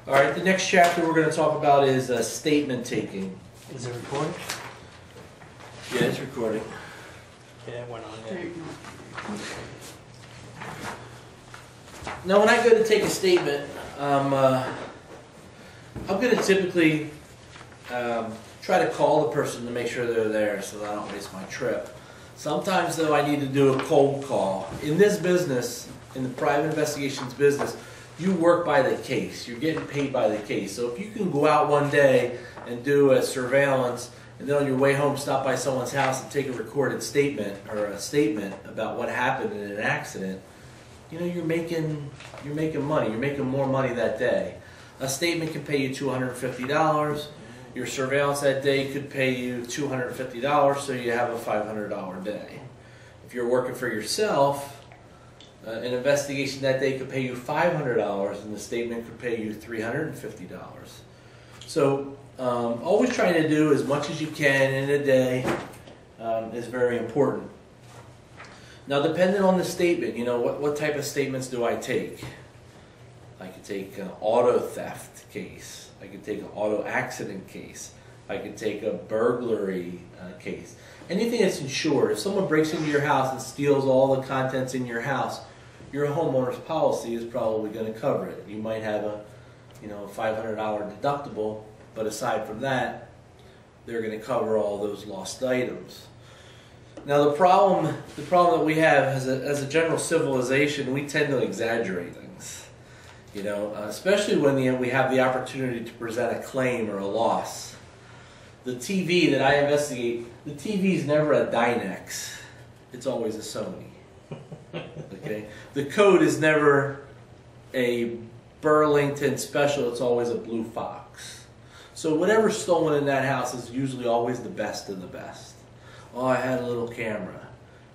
All right, the next chapter we're going to talk about is statement taking. Is it recording? Yeah, it's recording. Yeah, it went on there. Now, when I go to take a statement, I'm going to typically try to call the person to make sure they're there so that I don't waste my trip. Sometimes, though, I need to do a cold call. In this business, in the private investigations business, you work by the case. You're getting paid by the case. So if you can go out one day and do a surveillance and then on your way home stop by someone's house and take a recorded statement or a statement about what happened in an accident, you know, you're making money. You're making more money that day. A statement can pay you $250. Your surveillance that day could pay you $250, so you have a $500 day. If you're working for yourself, an investigation that day could pay you $500, and the statement could pay you $350. So always trying to do as much as you can in a day is very important. Now, depending on the statement, you know, what type of statements do I take? I could take an auto theft case. I could take an auto accident case. I could take a burglary case. Anything that's insured. If someone breaks into your house and steals all the contents in your house, your homeowner's policy is probably going to cover it. You might have a, you know, $500 deductible, but aside from that, they're going to cover all those lost items. Now, the problem that we have as a general civilization, we tend to exaggerate things. You know, especially when we have the opportunity to present a claim or a loss. The TV that I investigate, the TV is never a Dynex. It's always a Sony. Okay? The code is never a Burlington Special. It's always a Blue Fox. So whatever's stolen in that house is usually always the best of the best. Oh, I had a little camera.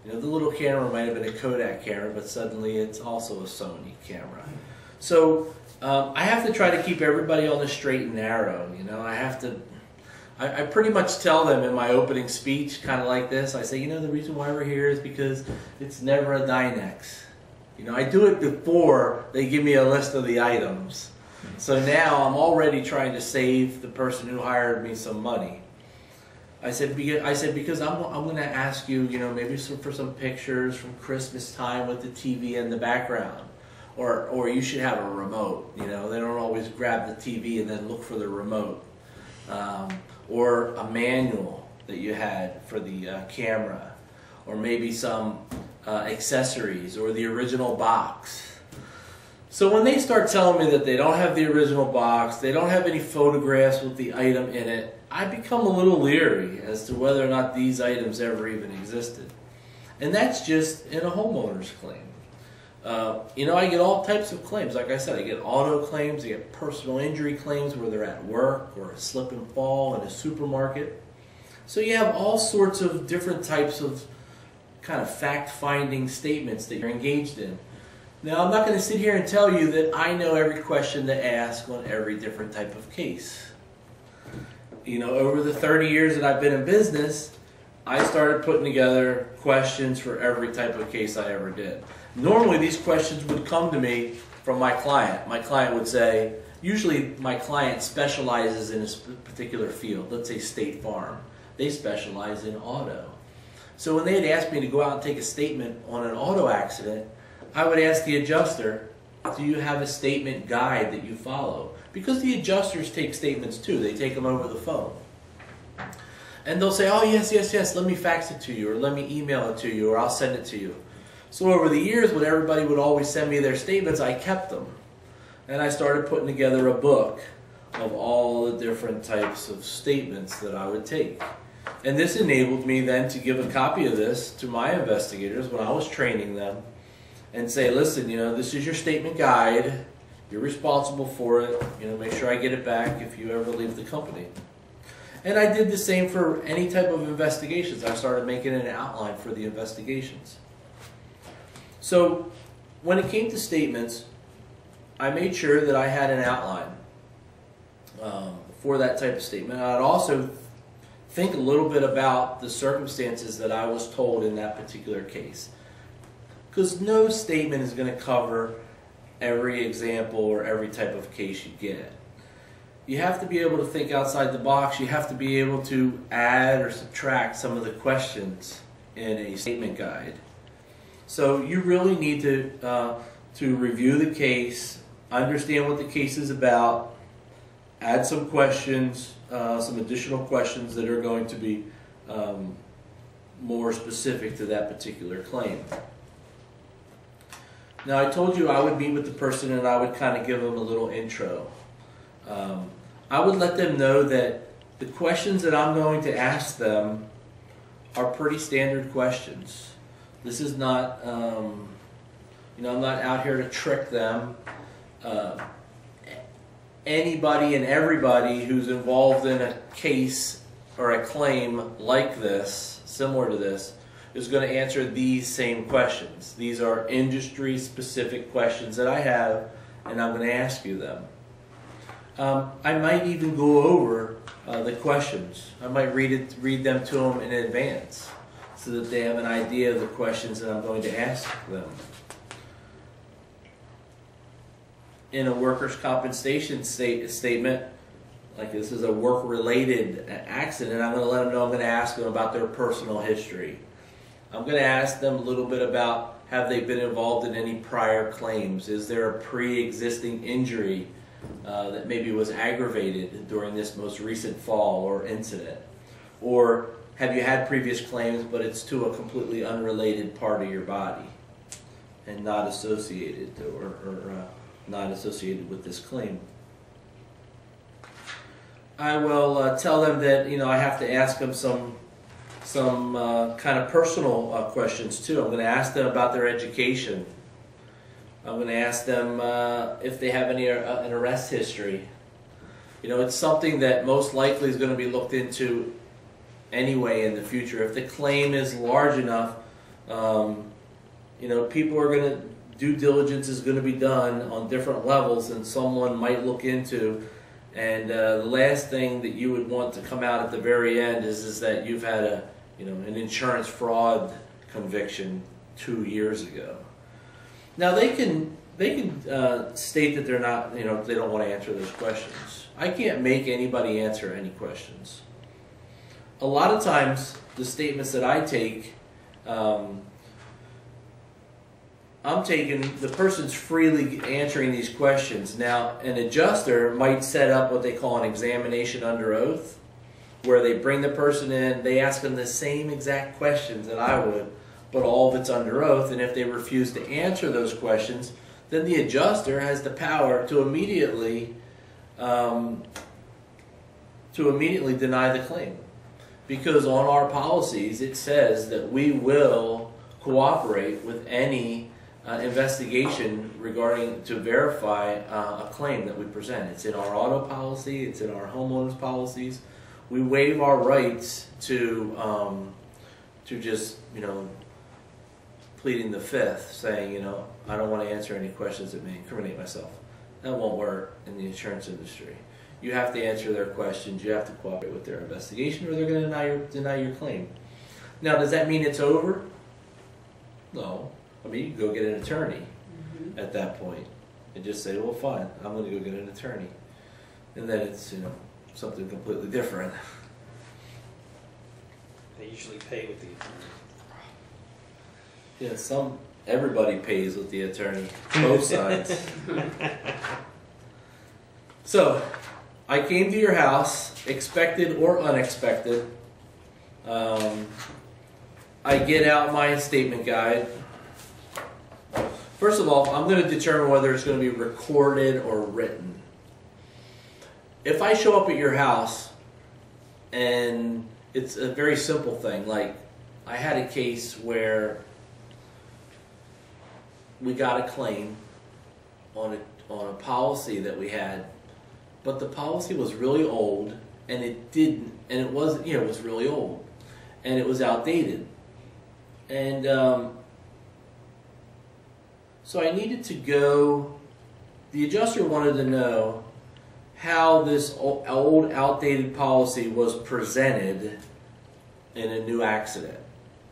You know, the little camera might have been a Kodak camera, but suddenly it's also a Sony camera. So I have to try to keep everybody on the straight and narrow. You know, I pretty much tell them in my opening speech, kind of like this. I say, you know, the reason why we're here is because it's never a Dynex. You know, I do it before they give me a list of the items. So now I'm already trying to save the person who hired me some money. I said because I'm going to ask you, you know, maybe for some pictures from Christmas time with the TV in the background. Or you should have a remote. You know, they don't always grab the TV and then look for the remote. Or a manual that you had for the camera. Or maybe some accessories or the original box. So when they start telling me that they don't have the original box, they don't have any photographs with the item in it, I become a little leery as to whether or not these items ever even existed. And that's just in a homeowner's claim. You know, I get all types of claims. Like I said, I get auto claims, I get personal injury claims where they're at work or a slip and fall in a supermarket. So you have all sorts of different types of kind of fact-finding statements that you're engaged in. Now, I'm not going to sit here and tell you that I know every question to ask on every different type of case. You know, over the 30 years that I've been in business, I started putting together questions for every type of case I ever did. Normally, these questions would come to me from my client. My client would say, usually my client specializes in a particular field, let's say State Farm. They specialize in auto. So when they had asked me to go out and take a statement on an auto accident, I would ask the adjuster, do you have a statement guide that you follow? Because the adjusters take statements too. They take them over the phone. And they'll say, oh, yes, let me fax it to you, or let me email it to you, or I'll send it to you. So over the years, when everybody would always send me their statements, I kept them. And I started putting together a book of all the different types of statements that I would take. And this enabled me then to give a copy of this to my investigators when I was training them and say, listen, you know, this is your statement guide. You're responsible for it. You know, make sure I get it back if you ever leave the company. And I did the same for any type of investigations. I started making an outline for the investigations. So when it came to statements, I made sure that I had an outline for that type of statement. I'd also think a little bit about the circumstances that I was told in that particular case. Because no statement is going to cover every example or every type of case you get. You have to be able to think outside the box. You have to be able to add or subtract some of the questions in a statement guide. So you really need to review the case, understand what the case is about, add some questions, some additional questions that are going to be more specific to that particular claim. Now, I told you I would meet with the person and I would kind of give them a little intro. I would let them know that the questions that I'm going to ask them are pretty standard questions. This is not, I'm not out here to trick them. Anybody and everybody who's involved in a case or a claim like this, similar to this, is going to answer these same questions. These are industry-specific questions that I have, and I'm going to ask you them. I might even go over the questions. I might read them to them in advance so that they have an idea of the questions that I'm going to ask them. In a workers' compensation statement, like this is a work-related accident, I'm going to let them know I'm going to ask them about their personal history. I'm going to ask them a little bit about, have they been involved in any prior claims? Is there a pre-existing injury that maybe was aggravated during this most recent fall or incident? Or have you had previous claims but it's to a completely unrelated part of your body and not associated or not associated with this claim? I will tell them that I have to ask them some kind of personal questions too. I'm going to ask them about their education. I'm going to ask them if they have an arrest history. It's something that most likely is going to be looked into anyway in the future. If the claim is large enough, people are going to, due diligence is going to be done on different levels and someone might look into. And the last thing that you would want to come out at the very end is that you've had an insurance fraud conviction 2 years ago. Now they can state that they're not, they don't want to answer those questions. I can't make anybody answer any questions. A lot of times the statements that I take, I'm taking, the person's freely answering these questions. Now, an adjuster might set up what they call an examination under oath, where they bring the person in, they ask them the same exact questions that I would, but all of it's under oath, and if they refuse to answer those questions, then the adjuster has the power to immediately deny the claim. Because on our policies, it says that we will cooperate with any investigation regarding to verify a claim that we present. It's in our auto policy, it's in our homeowners policies. We waive our rights to just pleading the fifth, saying I don't want to answer any questions that may incriminate myself. That won't work in the insurance industry. You have to answer their questions. You have to cooperate with their investigation, or they're going to deny your claim. Now, does that mean it's over? No. I mean, you can go get an attorney at that point and just say, well, fine, I'm going to go get an attorney. And then it's, something completely different. They usually pay with the attorney. Yeah, everybody pays with the attorney, both sides. So, I came to your house, expected or unexpected. I get out my statement guide. First of all, I'm going to determine whether it's going to be recorded or written. If I show up at your house and it's a very simple thing, like I had a case where we got a claim on a policy that we had, but the policy was really old and it was really old and it was outdated. And so I needed to go, the adjuster wanted to know how this old outdated policy was presented in a new accident.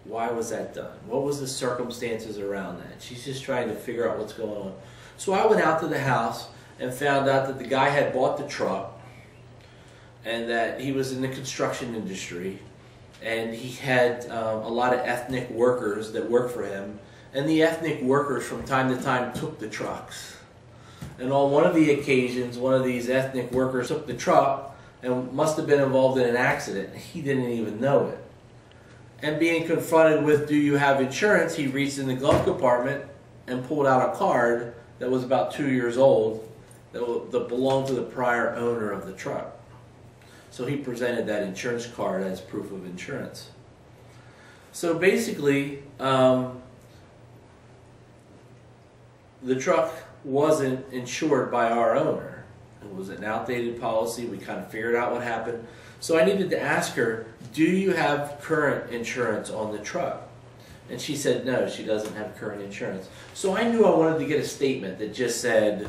Why was that done? What was the circumstances around that? She's just trying to figure out what's going on. So I went out to the house and found out that the guy had bought the truck and that he was in the construction industry, and he had a lot of ethnic workers that worked for him, and the ethnic workers from time to time took the trucks. And on one of the occasions, one of these ethnic workers took the truck and must have been involved in an accident. He didn't even know it. And being confronted with, do you have insurance, he reached in the glove compartment and pulled out a card that was about 2 years old that belonged to the prior owner of the truck. So he presented that insurance card as proof of insurance. So basically, the truck wasn't insured by our owner. It was an outdated policy. We kind of figured out what happened. So I needed to ask her, do you have current insurance on the truck? And she said no, she doesn't have current insurance. So I knew I wanted to get a statement that just said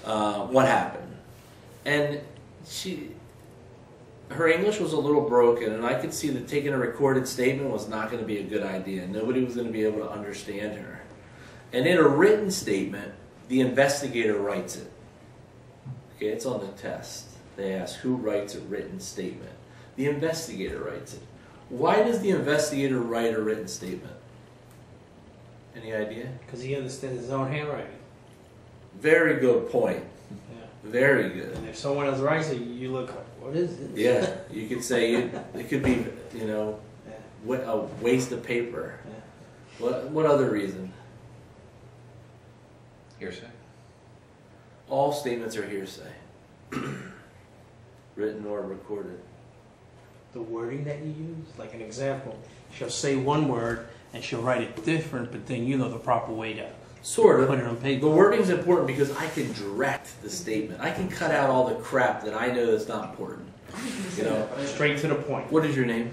what happened. And her English was a little broken, and I could see that taking a recorded statement was not going to be a good idea. Nobody was going to be able to understand her. And in a written statement, the investigator writes it. Okay, it's on the test. They ask who writes a written statement. The investigator writes it. Why does the investigator write a written statement? Any idea? Because he understands his own handwriting. Very good point. Yeah. Very good. And if someone else writes it, you look like, what is this? Yeah, you could say it could be, you know, Yeah. a waste of paper. Yeah. What other reason? Hearsay. All statements are hearsay, written or recorded. The wording that you use, like an example, she'll say one word and she'll write it different, but then you know the proper way to Sort put it of. on paper. The wording's important because I can direct the statement. I can cut out all the crap that I know that's not important. You know. Straight to the point. What is your name?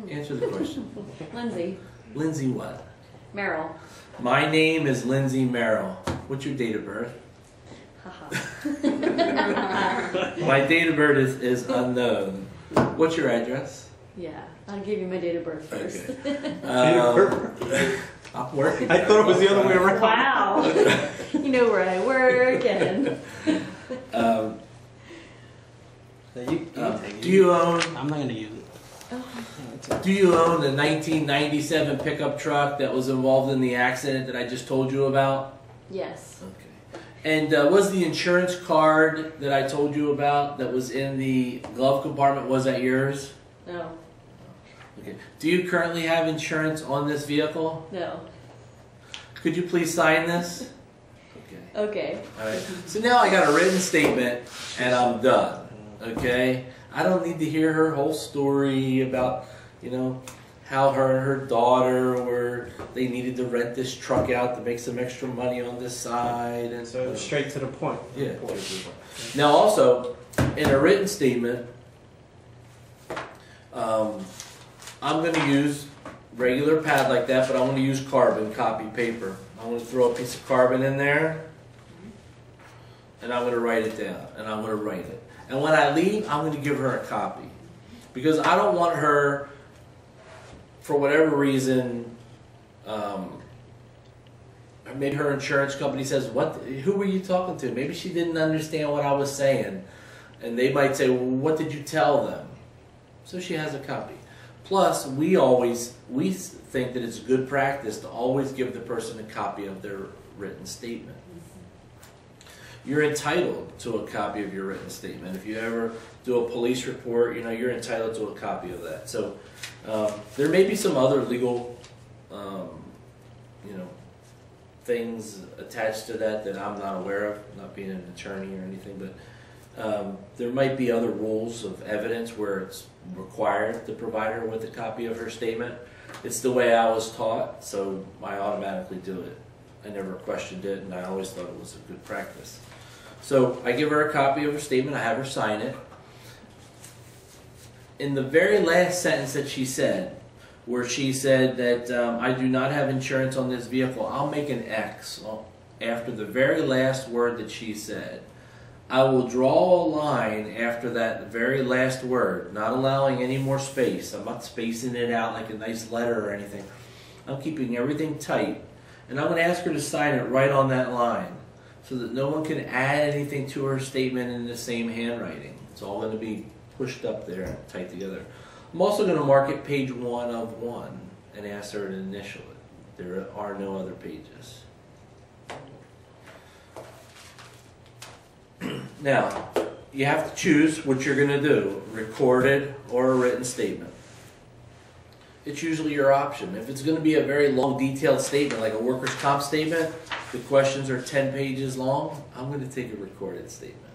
Answer the question. Lindsay. Lindsay what? Merrill. My name is Lindsay Merrill. What's your date of birth? Haha. My date of birth is unknown. What's your address? Yeah, I'll give you my date of birth first. Okay. I'm working. I thought it was the other way around. Wow. You know where I work and. Um, You take it. do you own? I'm not going to use it. Do you own the 1997 pickup truck that was involved in the accident that I just told you about? Yes. Okay. And was the insurance card that I told you about that was in the glove compartment, was that yours? No. Okay. Do you currently have insurance on this vehicle? No. Could you please sign this? Okay. Okay. All right. So now I got a written statement and I'm done. Okay? I don't need to hear her whole story about, you know, how her and her daughter they needed to rent this truck out to make some extra money on this side. And So straight to the point. yeah. Now also, in a written statement, I'm going to use regular pad like that, but I want to use carbon copy paper. I'm going to throw a piece of carbon in there, and I'm going to write it down, and I'm going to write it. And when I leave, I'm going to give her a copy. Because I don't want her, for whatever reason, maybe her insurance company says, who were you talking to? Maybe she didn't understand what I was saying. And they might say, well, what did you tell them? So she has a copy. Plus, we think that it's good practice to always give the person a copy of their written statement. You're entitled to a copy of your written statement. If you ever do a police report, you know, you're entitled to a copy of that. So there may be some other legal, you know, things attached to that I'm not aware of, not being an attorney or anything, but there might be other rules of evidence where it's required to provide her with a copy of her statement. It's the way I was taught, so I automatically do it. I never questioned it, and I always thought it was a good practice. So I give her a copy of her statement, I have her sign it. In the very last sentence that she said, where she said that I do not have insurance on this vehicle, I'll make an X after the very last word that she said. I will draw a line after that very last word, not allowing any more space. I'm not spacing it out like a nice letter or anything. I'm keeping everything tight. And I'm going to ask her to sign it right on that line so that no one can add anything to her statement in the same handwriting. It's all going to be pushed up there, tight together. I'm also going to mark it page 1 of 1 and ask her to initial it. There are no other pages. Now, you have to choose what you're going to do, recorded or a written statement. It's usually your option. If it's going to be a very long, detailed statement, like a workers' comp statement, the questions are 10 pages long, I'm going to take a recorded statement.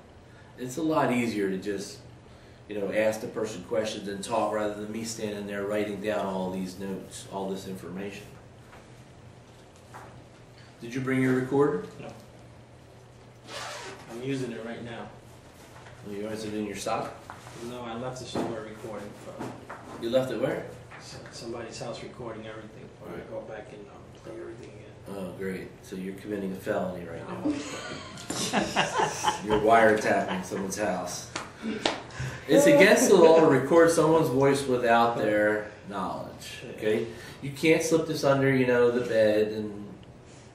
It's a lot easier to just, ask the person questions and talk rather than me standing there writing down all these notes, all this information. Did you bring your recorder? No. I'm using it right now. You is it in your sock? No, I left the somewhere recording for You left it where? somebody's house, recording everything. Before I go back and play everything in. Oh, great. So you're committing a felony right now. You're wiretapping someone's house. It's against the law to record someone's voice without their knowledge. Okay? You can't slip this under, the bed and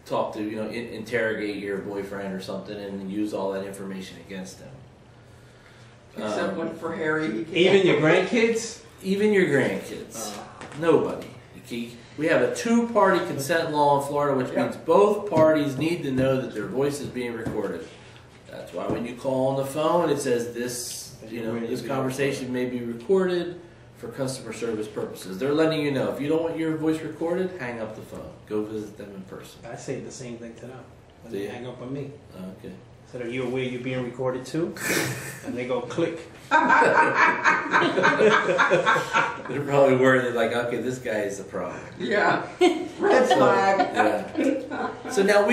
talk to, interrogate your boyfriend or something and use all that information against them. Except one for Harry. He can't. Even your grandkids? Even your grandkids. Nobody. Okay? We have a two-party consent law in Florida, which means both parties need to know that their voice is being recorded. That's why when you call on the phone, it says this, this conversation may be recorded for customer service purposes. They're letting you know. If you don't want your voice recorded, hang up the phone. Go visit them in person. I say the same thing to them when Do they you? hang up on me. Okay. So are you aware you're being recorded too? And they go click. They're probably worried, like, okay, this guy is the problem. Yeah. Red flag. Yeah. So now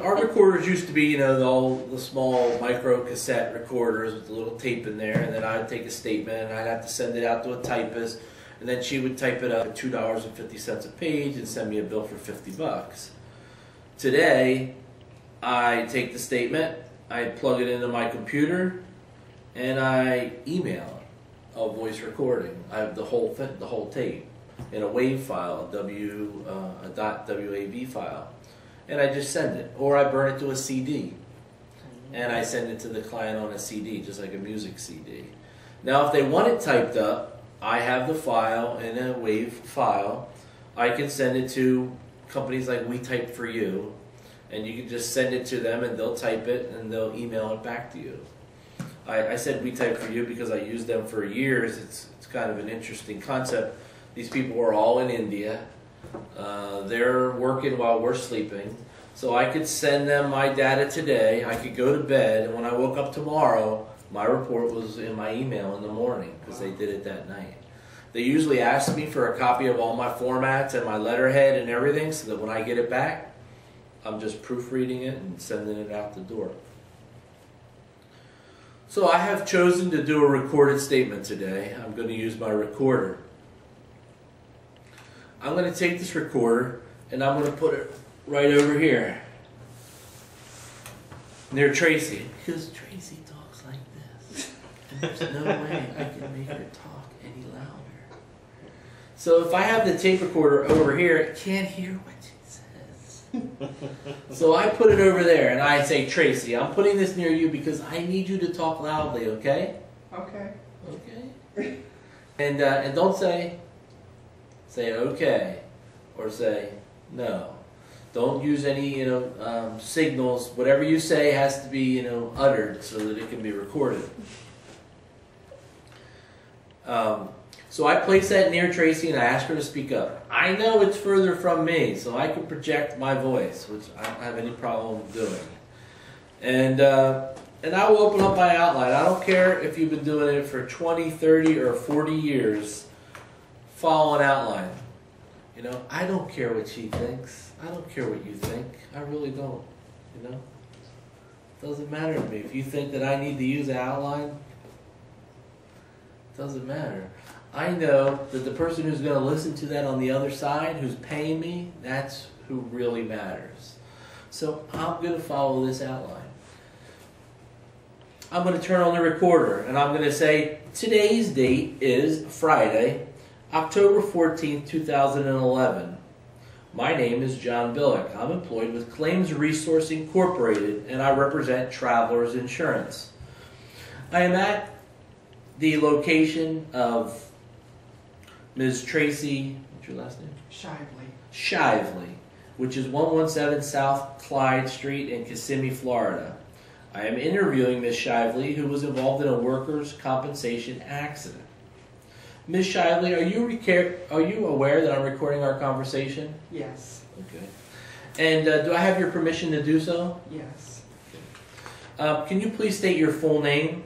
our recorders used to be, all the small micro cassette recorders with the little tape in there, and then I'd take a statement and I'd have to send it out to a typist, and then she would type it up at $2.50 a page and send me a bill for $50. Today, I take the statement, I plug it into my computer, and I email it, a voice recording. I have the whole thing, the whole tape, in a WAV file, a .wav file, and I just send it. Or I burn it to a CD, and I send it to the client on a CD, just like a music CD. Now, if they want it typed up, I have the file in a WAV file. I can send it to companies like We Type For You, and you can just send it to them and they'll type it and they'll email it back to you. I said We Type For You because I used them for years. It's kind of an interesting concept. These people are all in India. They're working while we're sleeping. So I could send them my data today. I could go to bed, and when I woke up tomorrow, my report was in my email in the morning because they did it that night. They usually ask me for a copy of all my formats and my letterhead and everything so that when I get it back, I'm just proofreading it and sending it out the door. So I have chosen to do a recorded statement today. I'm going to use my recorder. I'm going to take this recorder and I'm going to put it right over here near Tracy, because Tracy talks like this. And there's no way I can make her talk any louder. So if I have the tape recorder over here, it can't hear what she says. So I put it over there and I say, Tracy, I'm putting this near you because I need you to talk loudly, okay? Okay. Okay. And don't say okay, or say no. Don't use any signals. Whatever you say has to be uttered so that it can be recorded. So I place that near Tracy and I ask her to speak up. I know it's further from me, so I can project my voice, which I don't have any problem doing. And I will open up my outline. I don't care if you've been doing it for 20, 30, or 40 years. Follow an outline. I don't care what she thinks. I don't care what you think. I really don't. It doesn't matter to me. If you think that I need to use an outline, it doesn't matter. I know that the person who's going to listen to that on the other side, who's paying me, that's who really matters. So I'm going to follow this outline. I'm going to turn on the recorder and I'm going to say, today's date is Friday, October 14th, 2011. My name is John Billick. I'm employed with Claims Resource Incorporated, and I represent Travelers Insurance. I am at the location of Ms. Tracy, what's your last name? Shively, which is 117 South Clyde Street in Kissimmee, Florida. I am interviewing Ms. Shively, who was involved in a workers' compensation accident. Ms. Shively, are you aware that I'm recording our conversation? Yes. Okay. And do I have your permission to do so? Yes. Can you please state your full name?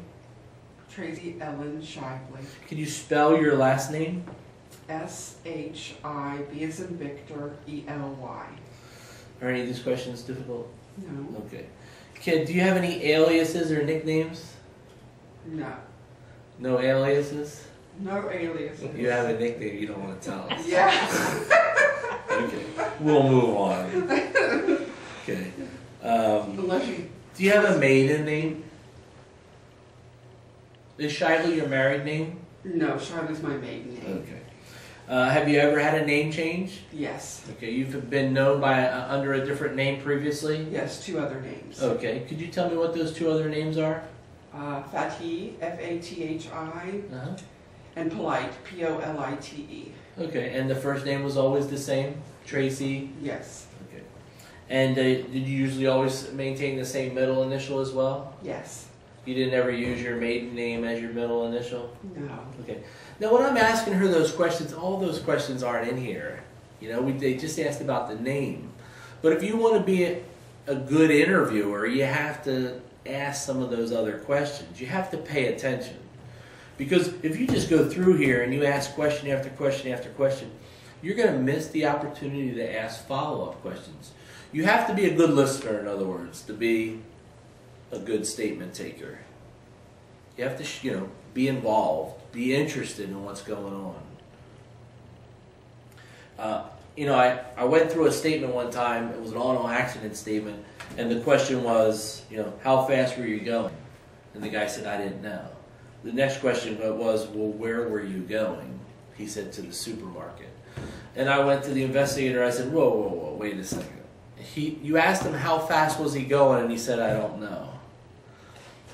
Tracy Ellen Shively. Can you spell your last name? S-H-I-V as in Victor, E-L-Y. Are any of these questions difficult? No. Okay. Kid, do you have any aliases or nicknames? No. No aliases? No aliases. You have a nickname you don't want to tell us. Yeah. Okay. We'll move on. Okay. Unless you... Do you have a maiden name? Is Shively your married name? No, Shively's my maiden name. Okay. Have you ever had a name change? Yes. Okay. You've been known by under a different name previously? Yes, 2 other names. Okay. Could you tell me what those 2 other names are? Fatih, F-A-T-H-I, Uh-huh. and Polite, P-O-L-I-T-E. Okay. And the first name was always the same? Tracy? Yes. Okay. And did you usually always maintain the same middle initial as well? Yes. You didn't ever use your maiden name as your middle initial? No. Okay. Now, when I'm asking her those questions, all those questions aren't in here. You know, they just asked about the name. But if you want to be a good interviewer, you have to ask some of those other questions. You have to pay attention. Because if you just go through here and you ask question after question after question, you're going to miss the opportunity to ask follow-up questions. You have to be a good listener, in other words, to be a good statement taker. You have to, be involved, be interested in what's going on. I went through a statement one time. It was an auto accident statement, and the question was, how fast were you going? And the guy said, I didn't know. The next question was, well, where were you going? He said, to the supermarket. And I went to the investigator. I said, whoa, wait a second. You asked him how fast was he going, and he said, I don't know.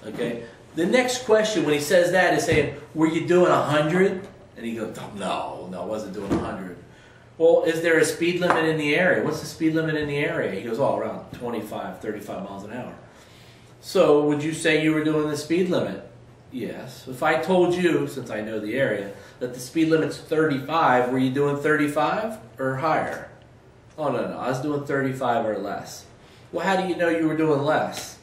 Okay. The next question, when he says that, is saying, were you doing 100? And he goes, no, I wasn't doing 100. Well, is there a speed limit in the area? What's the speed limit in the area? He goes, around 25, 35 miles an hour. So would you say you were doing the speed limit? Yes. If I told you, since I know the area, that the speed limit's 35, were you doing 35 or higher? Oh, no, I was doing 35 or less. Well, how do you know you were doing less?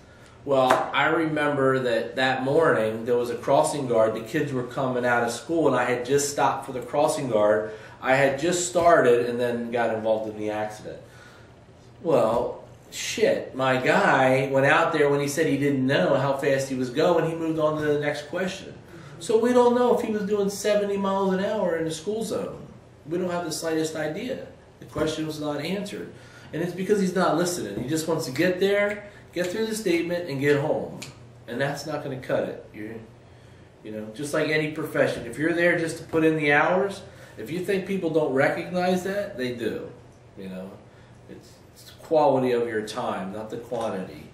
Well, I remember that morning there was a crossing guard. The kids were coming out of school, and I had just stopped for the crossing guard. I had just started and then got involved in the accident. Well, shit, my guy went out there when he said he didn't know how fast he was going. He moved on to the next question. So we don't know if he was doing 70 miles an hour in the school zone. We don't have the slightest idea. The question was not answered. And it's because he's not listening. He just wants to get there, get through the statement, and get home. And that's not going to cut it. Just like any profession. If you're there just to put in the hours, if you think people don't recognize that, they do. It's the quality of your time, not the quantity.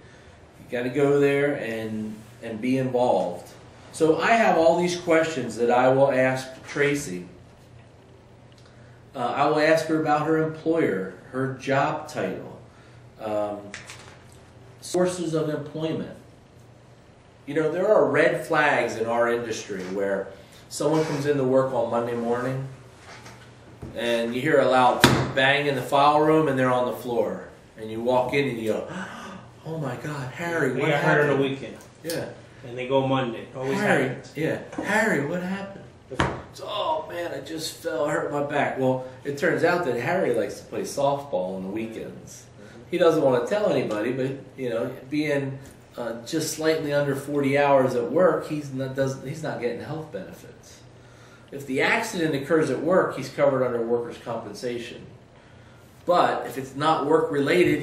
You got to go there and be involved. So I have all these questions that I will ask Tracy. I will ask her about her employer, her job title, sources of employment. There are red flags in our industry where someone comes into work on Monday morning and you hear a loud bang in the file room and they're on the floor. And you walk in and you go, oh my God, Harry, what happened? They got hurt on the weekend. Yeah. And they go Monday. Always Harry, happens. yeah. Harry, what happened? So, oh man, I just fell, hurt my back. Well, it turns out that Harry likes to play softball on the weekends. He doesn't want to tell anybody, but being just slightly under 40 hours at work, he's not getting health benefits. If the accident occurs at work, he's covered under workers' compensation. But if it's not work related,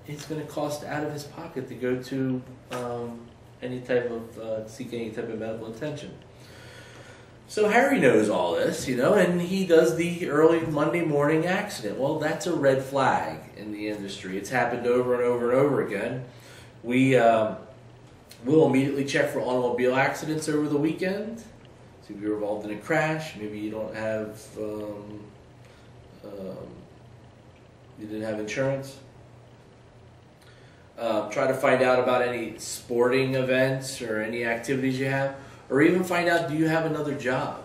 it's going to cost out of his pocket to go to seek any type of medical attention. So Harry knows all this, and he does the early Monday morning accident. Well, that's a red flag in the industry. It's happened over and over and over again. We will immediately check for automobile accidents over the weekend. See if you're involved in a crash. Maybe you don't have, you didn't have insurance. Try to find out about any sporting events or any activities you have. Or even find out, do you have another job?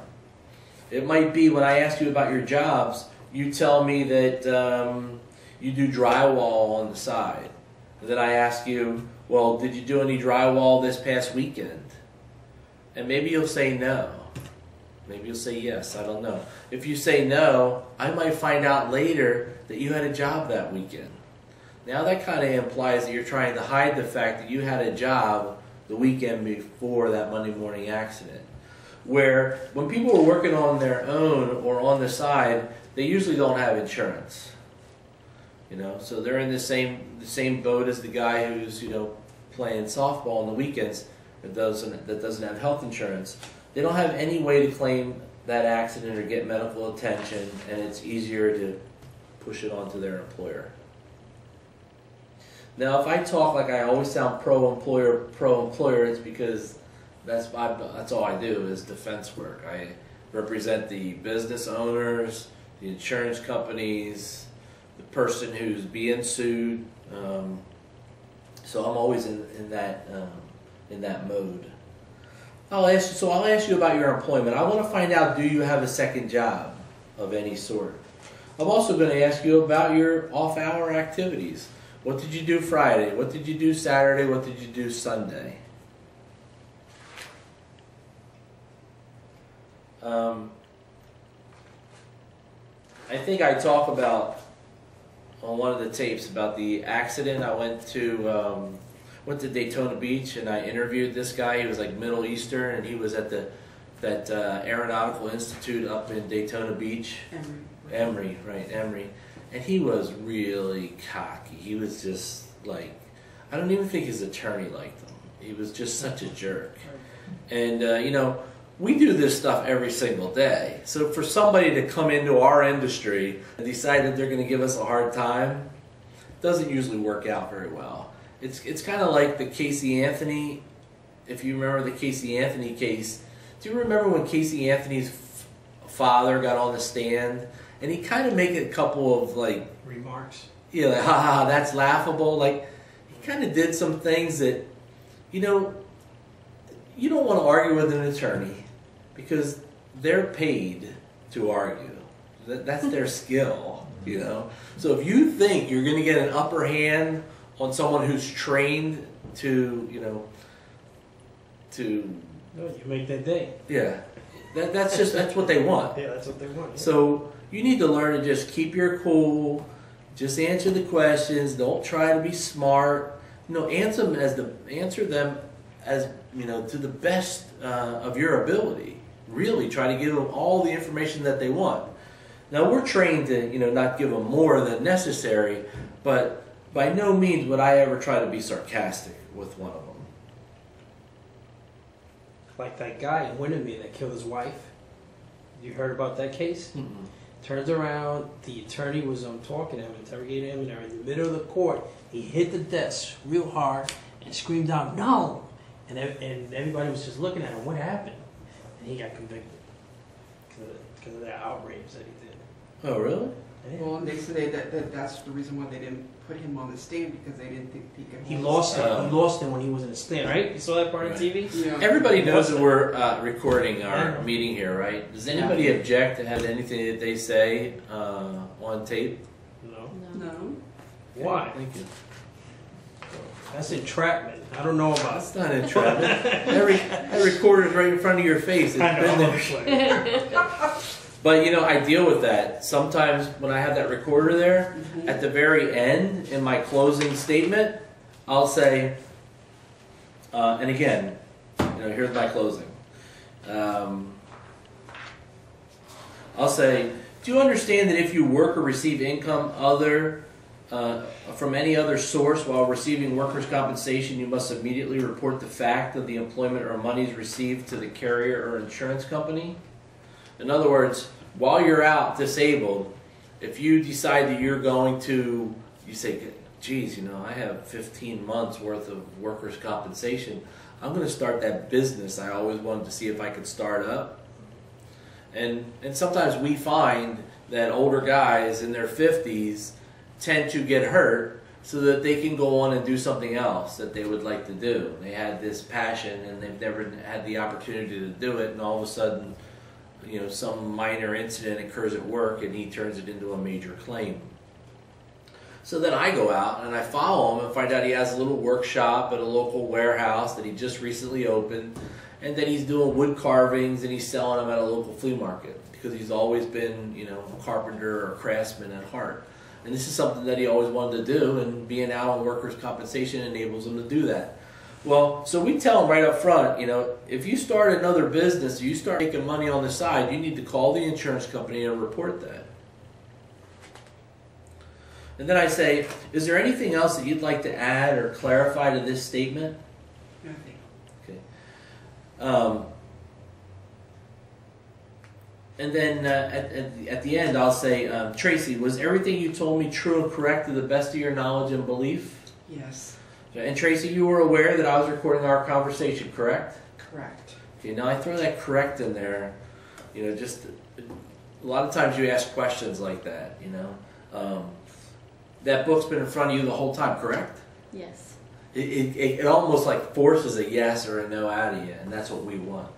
It might be when I ask you about your jobs, you tell me that you do drywall on the side. And then I ask you, well, did you do any drywall this past weekend? And maybe you'll say no. Maybe you'll say yes, I don't know. If you say no, I might find out later that you had a job that weekend. Now that kind of implies that you're trying to hide the fact that you had a job the weekend before that Monday morning accident. Where when people are working on their own or on the side, they usually don't have insurance. So they're in the same boat as the guy who's playing softball on the weekends that doesn't have health insurance. They don't have any way to claim that accident or get medical attention, and it's easier to push it onto their employer. Now, if I talk like I always sound pro-employer, it's because that's all I do is defense work. I represent the business owners, the insurance companies, the person who's being sued. So I'm always in that mode. I'll ask you about your employment. I want to find out, do you have a second job of any sort? I'm also going to ask you about your off-hour activities. What did you do Friday? What did you do Saturday? What did you do Sunday? I think I talk about on one of the tapes about the accident. I went to Daytona Beach and I interviewed this guy. He was like Middle Eastern, and he was at that Aeronautical Institute up in Daytona Beach. Emory. And he was really cocky. He was just like, I don't even think his attorney liked him. He was just such a jerk. And, we do this stuff every single day. So for somebody to come into our industry and decide that they're going to give us a hard time, doesn't usually work out very well. It's kind of like the Casey Anthony, if you remember the Casey Anthony case. Do you remember when Casey Anthony's father got on the stand? And he kind of made a couple of remarks. Yeah, like, haha, that's laughable. Like, he kind of did some things that, you don't want to argue with an attorney because they're paid to argue. That's their skill, So if you think you're going to get an upper hand on someone who's trained to, No, you make that day. Yeah, that's what they want. Yeah, that's what they want. Yeah. So you need to learn to just keep your cool, just answer the questions. Don't try to be smart. Answer them as to the best of your ability. Really try to give them all the information that they want. Now we're trained to not give them more than necessary, but by no means would I ever try to be sarcastic with one of them. Like that guy in Windermere that killed his wife. You heard about that case? Mm-mm. Turns around, the attorney was talking to him, interrogating him, and they're in the middle of the court. He hit the desk real hard and screamed out, "No!" And everybody was just looking at him. What happened? And he got convicted because of that outrage that he did. Oh, really? Yeah. Well, and they say that's the reason why they didn't put him on the stand, because they didn't think he could hold He his lost stand. it. He lost it when he was in the stand, right? You saw that part on Right. TV? Yeah. Everybody knows that we're recording our Yeah. meeting here, right? Does anybody object to have anything that they say on tape? No. No. Why? Thank you. That's entrapment. I don't know about That's not entrapment. that recorder's right in front of your face. It's I been know. there. But I deal with that. Sometimes when I have that recorder there, at the very end, in my closing statement, I'll say, and again, here's my closing. I'll say, do you understand that if you work or receive income from any other source while receiving workers' compensation, you must immediately report the fact of the employment or monies received to the carrier or insurance company? In other words, while you're out disabled, if you decide that you're going to, you say, geez, I have 15 months worth of workers' compensation. I'm going to start that business I always wanted to see if I could start up. And sometimes we find that older guys in their 50s tend to get hurt so that they can go on and do something else that they would like to do. They had this passion and they've never had the opportunity to do it, and all of a sudden, some minor incident occurs at work and he turns it into a major claim. So then I go out and I follow him and find out he has a little workshop at a local warehouse that he just recently opened, and that he's doing wood carvings and he's selling them at a local flea market because he's always been, a carpenter or craftsman at heart. And this is something that he always wanted to do, and being out on workers' compensation enables him to do that. Well, so we tell him right up front, if you start another business, you start making money on the side, you need to call the insurance company and report that. And then I say, is there anything else that you'd like to add or clarify to this statement? Nothing. Okay. And then at the end, I'll say, Tracy, was everything you told me true and correct to the best of your knowledge and belief? Yes. And Tracy, you were aware that I was recording our conversation, correct? Correct. Okay, now I throw that correct in there. Just a lot of times you ask questions like that, that book's been in front of you the whole time, correct? Yes. It almost like forces a yes or a no out of you, and that's what we want.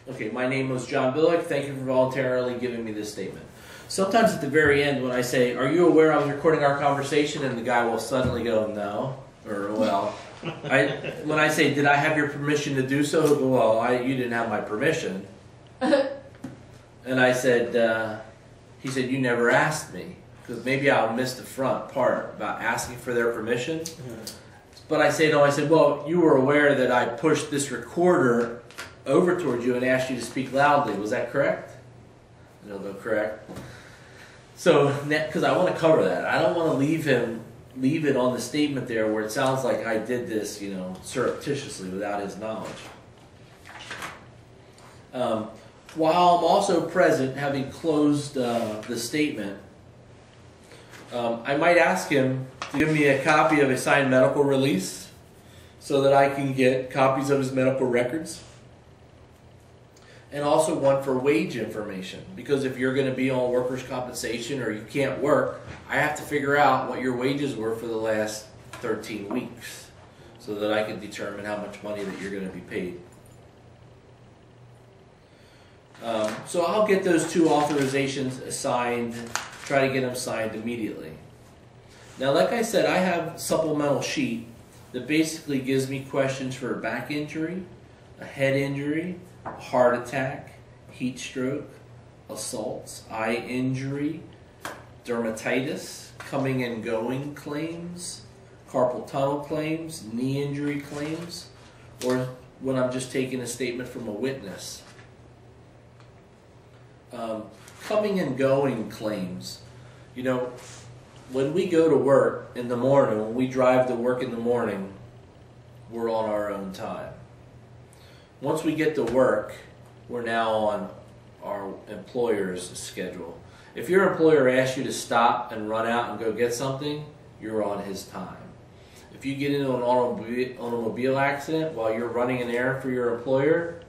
Okay, my name was John Billick. Thank you for voluntarily giving me this statement. Sometimes at the very end when I say, are you aware I was recording our conversation? And the guy will suddenly go, no. Or, well, when I say, did I have your permission to do so? He'll go, well, you didn't have my permission. And I said, he said, you never asked me. Because maybe I'll miss the front part about asking for their permission. But I say, no, I said, well, you were aware that I pushed this recorder over towards you and asked you to speak loudly. Was that correct? And he'll go, correct. So, because I want to cover that. I don't want to leave it on the statement there where it sounds like I did this, surreptitiously without his knowledge. While I'm also present, having closed the statement, I might ask him to give me a copy of a signed medical release so that I can get copies of his medical records. And also one for wage information, because if you're going to be on workers' compensation or you can't work, I have to figure out what your wages were for the last 13 weeks so that I can determine how much money that you're going to be paid. So I'll get those two authorizations signed, try to get them signed immediately. Now, like I said, I have a supplemental sheet that basically gives me questions for a back injury, a head injury, heart attack, heat stroke, assaults, eye injury, dermatitis, coming and going claims, carpal tunnel claims, knee injury claims, or when I'm just taking a statement from a witness. Coming and going claims. When we go to work in the morning, when we drive to work in the morning, we're on our own time. Once we get to work, we're now on our employer's schedule. If your employer asks you to stop and run out and go get something, you're on his time. If you get into an automobile accident while you're running an errand for your employer,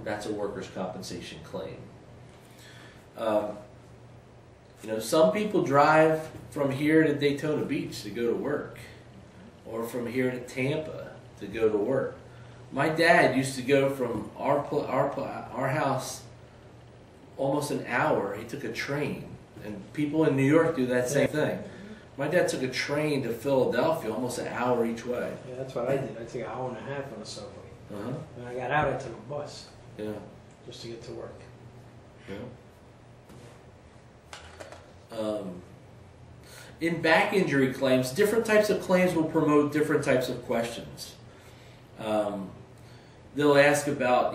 that's a workers' compensation claim. Some people drive from here to Daytona Beach to go to work, or from here to Tampa to go to work. My dad used to go from our house almost an hour. He took a train, and people in New York do that same thing. My dad took a train to Philadelphia, almost an hour each way. Yeah, that's what I did. I took an hour and a half on the subway. When I got out, I took a bus. Yeah. Just to get to work. Yeah. In back injury claims, different types of claims will promote different types of questions. They'll ask about,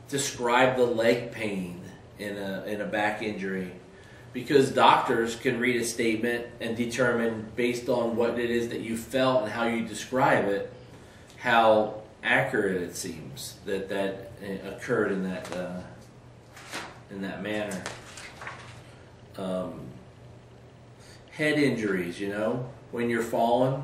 describe the leg pain in a back injury, because doctors can read a statement and determine based on what it is that you felt and how you describe it, how accurate it seems that occurred in that manner. Head injuries, when you're falling,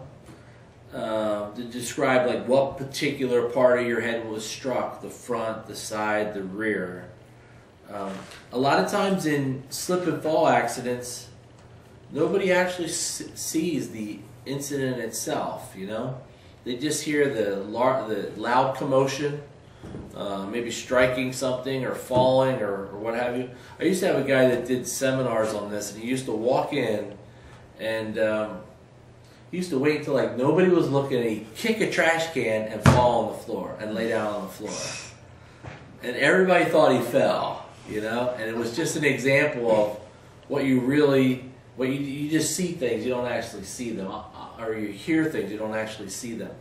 to describe like what particular part of your head was struck, the front, the side, the rear. A lot of times in slip and fall accidents, nobody actually sees the incident itself, They just hear the loud commotion, maybe striking something or falling or what have you. I used to have a guy that did seminars on this, and he used to walk in and he used to wait until like nobody was looking, and he'd kick a trash can and fall on the floor and lay down on the floor. And everybody thought he fell, and it was just an example of what you just see things, you don't actually see them, or you hear things, you don't actually see them.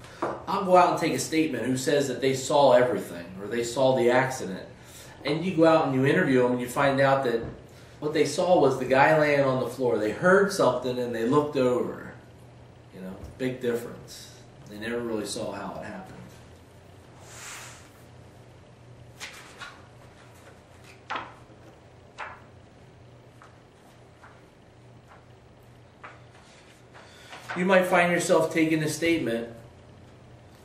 I'll go out and take a statement who says that they saw everything, or they saw the accident. And you go out and you interview them, and you find out that what they saw was the guy laying on the floor. They heard something and they looked over. Big difference. They never really saw how it happened. You might find yourself taking a statement,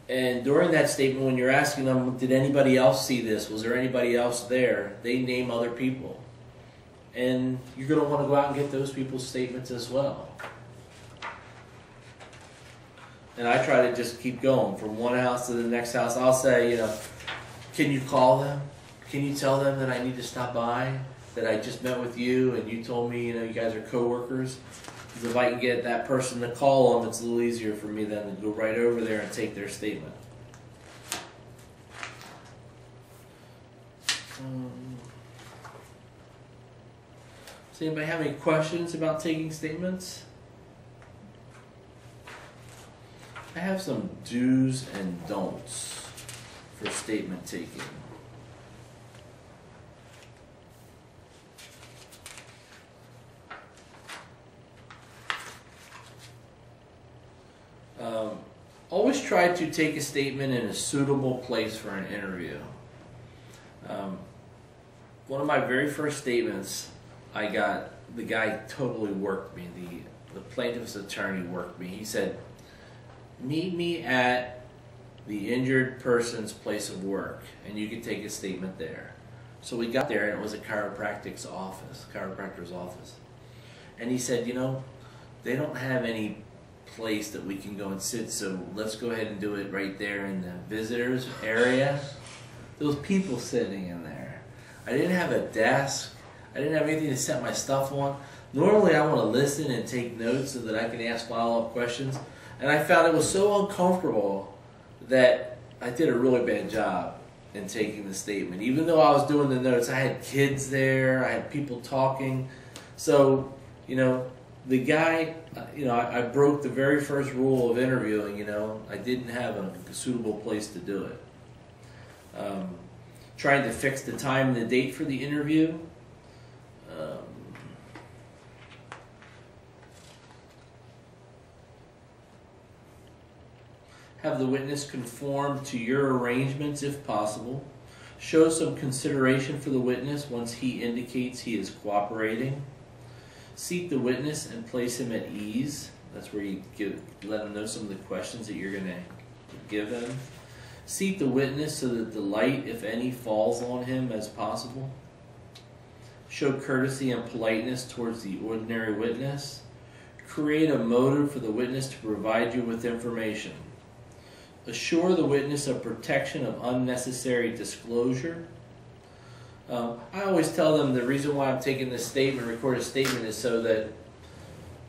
and during that statement, when you're asking them, did anybody else see this? Was there anybody else there? They name other people. And you're going to want to go out and get those people's statements as well. And I try to just keep going from one house to the next house. I'll say, can you call them? Can you tell them that I need to stop by? That I just met with you and you told me, you guys are co-workers? Because if I can get that person to call them, it's a little easier for me then to go right over there and take their statement. Does anybody have any questions about taking statements? I have some do's and don'ts for statement taking. Always try to take a statement in a suitable place for an interview. One of my very first statements, the guy totally worked me. The plaintiff's attorney worked me. He said, meet me at the injured person's place of work, and you can take a statement there. So we got there, and it was a chiropractor's office. And he said, they don't have any place that we can go and sit, so let's go ahead and do it right there in the visitors area. Those people sitting in there. I didn't have a desk. I didn't have anything to set my stuff on. Normally I want to listen and take notes so that I can ask follow-up questions. And I found it was so uncomfortable that I did a really bad job in taking the statement. Even though I was doing the notes, I had kids there, I had people talking. So, the guy, I broke the very first rule of interviewing, I didn't have a suitable place to do it. Trying to fix the time and the date for the interview. Have the witness conform to your arrangements if possible. Show some consideration for the witness once he indicates he is cooperating. Seat the witness and place him at ease. That's where you let him know some of the questions that you're going to give him. Seat the witness so that the light, if any, falls on him as possible. Show courtesy and politeness towards the ordinary witness. Create a motive for the witness to provide you with information. Assure the witness of protection of unnecessary disclosure. I always tell them the reason why I'm taking this statement, record a statement, is so that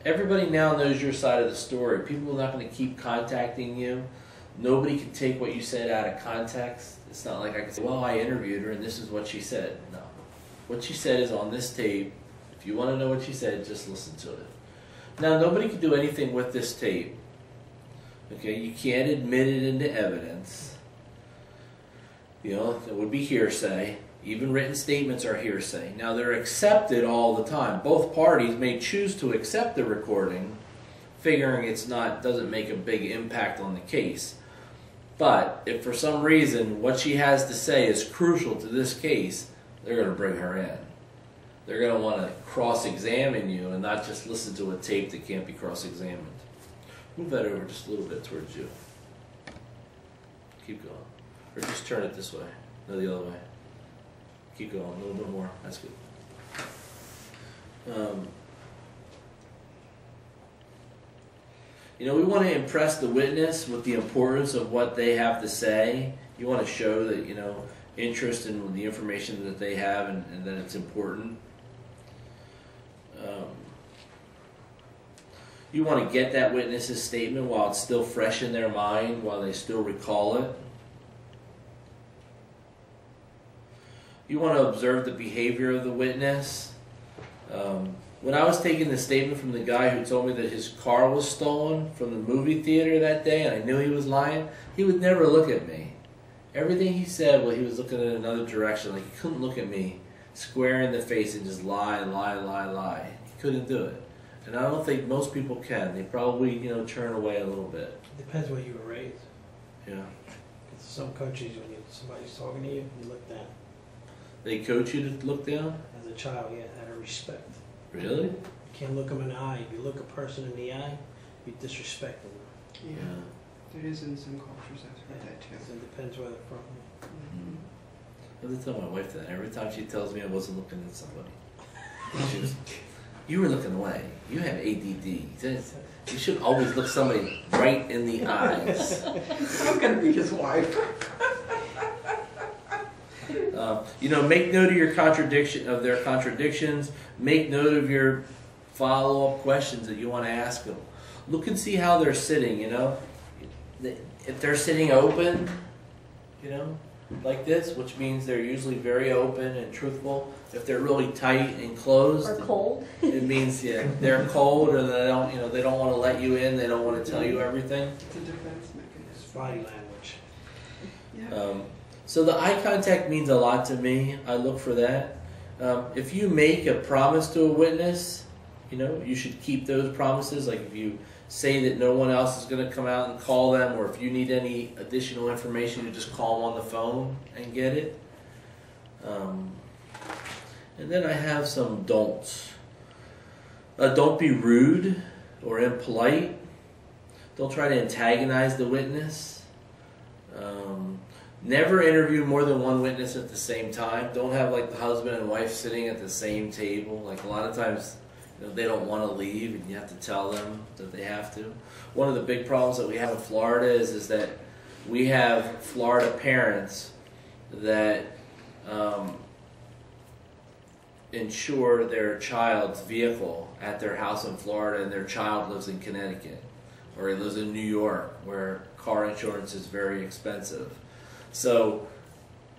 everybody now knows your side of the story. People are not going to keep contacting you. Nobody can take what you said out of context. It's not like I can say, well, I interviewed her and this is what she said. No. What she said is on this tape. If you want to know what she said, just listen to it. Now, nobody can do anything with this tape. Okay, you can't admit it into evidence. It would be hearsay. Even written statements are hearsay. Now, they're accepted all the time. Both parties may choose to accept the recording, figuring doesn't make a big impact on the case. But if for some reason what she has to say is crucial to this case, they're going to bring her in. They're going to want to cross-examine you and not just listen to a tape that can't be cross-examined. Move that over just a little bit towards you. Keep going. Or just turn it this way. No, the other way. Keep going. A little bit more. That's good. You know, we want to impress the witness with the importance of what they have to say. You want to show that, you know, interest in the information that they have and that it's important. You want to get that witness's statement while it's still fresh in their mind, while they still recall it. You want to observe the behavior of the witness. When I was taking the statement from the guy who told me that his car was stolen from the movie theater that day and I knew he was lying, he would never look at me. Everything he said, well, he was looking in another direction. Like, he couldn't look at me square in the face and just lie. He couldn't do it. And I don't think most people can. They probably, you know, turn away a little bit. Depends where you were raised. Yeah. In some countries, when somebody's talking to you, you look down. They coach you to look down? As a child, yeah, out of respect. Really? You can't look them in the eye. If you look a person in the eye, you disrespect them. Yeah. It is in some cultures, I've heard that too. So it depends where they're from. Mm-hmm. I have to tell my wife that every time she tells me I wasn't looking at somebody. She was, you were looking away. You have ADD. You should always look somebody right in the eyes. I'm going to be his wife. You know, make note of your their contradictions. Make note of your follow-up questions that you want to ask them. Look and see how they're sitting. You know, if they're sitting open, you know, like this, which means they're usually very open and truthful. If they're really tight and closed, Or cold. it means they're cold, or they don't, they don't want to let you in. They don't want to tell you everything. It's a defense It's mechanism. body language. Yeah. So the eye contact means a lot to me. I look for that. If you make a promise to a witness, you know, you should keep those promises. Like if you say that no one else is going to come out and call them, or if you need any additional information, you just call them on the phone and get it. And then I have some don'ts. Don't be rude or impolite. Don't try to antagonize the witness. Never interview more than one witness at the same time. Don't have like the husband and wife sitting at the same table. Like a lot of times, they don't want to leave, and you have to tell them that they have to. One of the big problems that we have in Florida is that we have Florida parents that insure their child's vehicle at their house in Florida, and their child lives in Connecticut, or he lives in New York, where car insurance is very expensive. So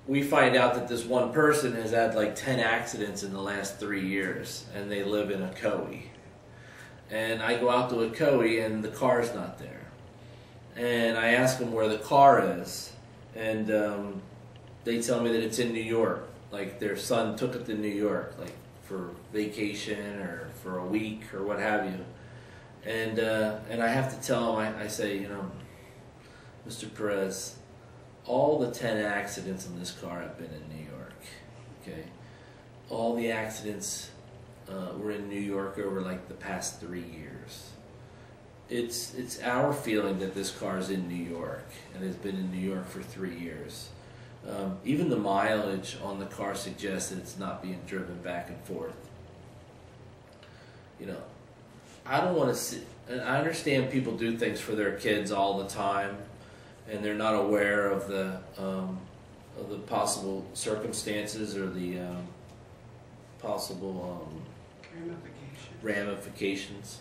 we find out that this one person has had like 10 accidents in the last 3 years, and they live in Ocoee. And I go out to Ocoee, and the car's not there. And I ask them where the car is, and they tell me that it's in New York. Like their son took it to New York, like for vacation or for a week or what have you. And I have to tell them, I say, Mr. Perez, all the 10 accidents in this car have been in New York. Okay, all the accidents were in New York over like the past 3 years. It's our feeling that this car is in New York and has been in New York for 3 years. Even the mileage on the car suggests that it's not being driven back and forth. I don't want to see. And I understand people do things for their kids all the time, and they're not aware of the possible circumstances or the possible ramifications